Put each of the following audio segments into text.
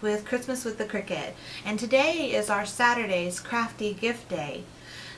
with Christmas with the Cricut, and today is our Saturday's Crafty Gift Day.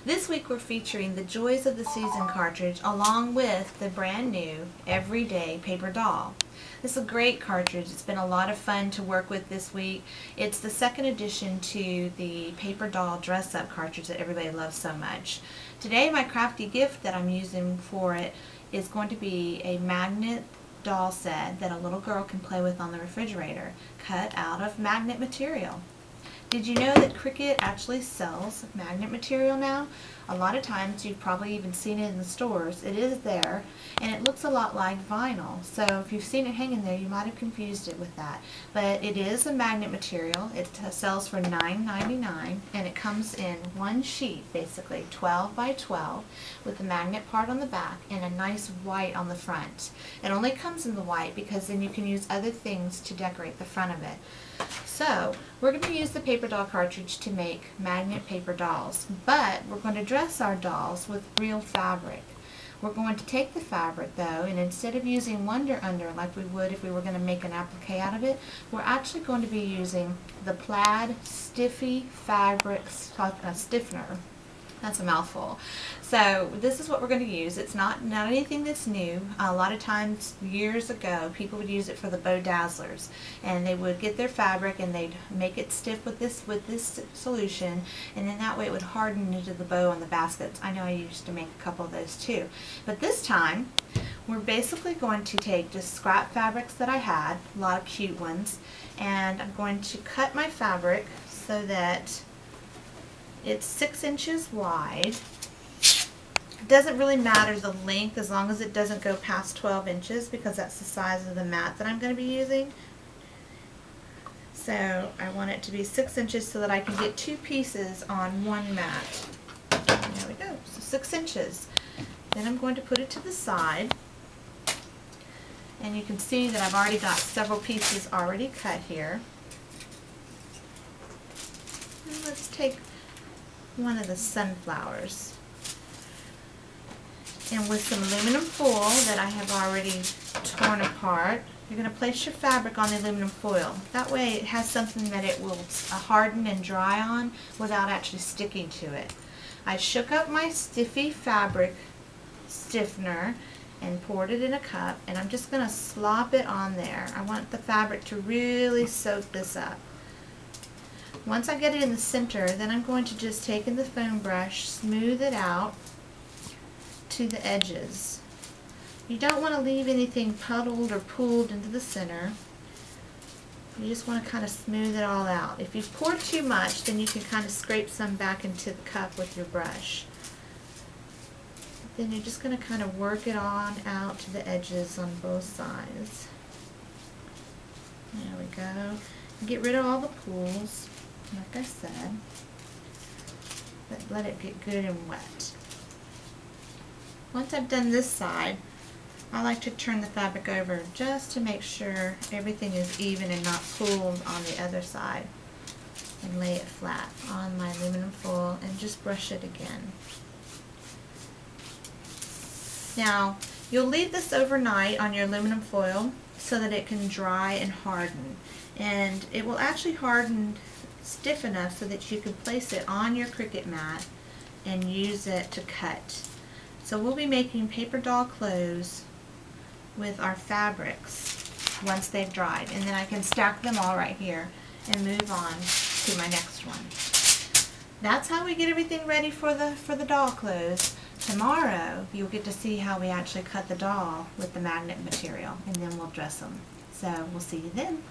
This week we're featuring the Joys of the Season cartridge along with the brand new Everyday Paper Doll. This is a great cartridge. It's been a lot of fun to work with this week. It's the second addition to the Paper Doll dress-up cartridge that everybody loves so much. Today my crafty gift that I'm using for it is going to be a magnet doll set that a little girl can play with on the refrigerator, cut out of magnet material. Did you know that Cricut actually sells magnet material now? A lot of times you've probably even seen it in the stores. It is there, and it looks a lot like vinyl. So if you've seen it hanging there, you might have confused it with that. But it is a magnet material. It sells for $9.99, and it comes in one sheet, basically 12 by 12, with the magnet part on the back and a nice white on the front. It only comes in the white because then you can use other things to decorate the front of it. So we're going to use the paper doll cartridge to make magnet paper dolls, but we're going to dress our dolls with real fabric. We're going to take the fabric though, and instead of using Wonder Under like we would if we were going to make an applique out of it, we're actually going to be using the plaid stiffy fabric stiffener. That's a mouthful. So this is what we're going to use. It's not anything that's new. A lot of times years ago people would use it for the bow dazzlers, and they would get their fabric and they'd make it stiff with this solution, and then that way it would harden into the bow on the baskets. I know I used to make a couple of those too. But this time we're basically going to take just scrap fabrics that I had, a lot of cute ones, and I'm going to cut my fabric so that it's 6 inches wide. It doesn't really matter the length as long as it doesn't go past 12 inches because that's the size of the mat that I'm going to be using. So I want it to be 6 inches so that I can get 2 pieces on one mat. There we go. So 6 inches. Then I'm going to put it to the side. And you can see that I've already got several pieces already cut here. And let's take one of the sunflowers, and with some aluminum foil that I have already torn apart, you're going to place your fabric on the aluminum foil. That way it has something that it will harden and dry on without actually sticking to it. I shook up my stiffy fabric stiffener and poured it in a cup, and I'm just going to slop it on there. I want the fabric to really soak this up. Once I get it in the center, then I'm going to just take in the foam brush, smooth it out to the edges. You don't want to leave anything puddled or pooled into the center. You just want to kind of smooth it all out. If you pour too much, then you can kind of scrape some back into the cup with your brush. Then you're just going to kind of work it on out to the edges on both sides. There we go. Get rid of all the pools, like I said, but let it get good and wet. Once I've done this side, I like to turn the fabric over just to make sure everything is even and not pooled on the other side, and lay it flat on my aluminum foil and just brush it again. Now you'll leave this overnight on your aluminum foil so that it can dry and harden, and it will actually harden stiff enough so that you can place it on your Cricut mat and use it to cut. So we'll be making paper doll clothes with our fabrics once they've dried, and then I can stack them all right here and move on to my next one. That's how we get everything ready for the doll clothes. Tomorrow you'll get to see how we actually cut the doll with the magnet material, and then we'll dress them. So we'll see you then.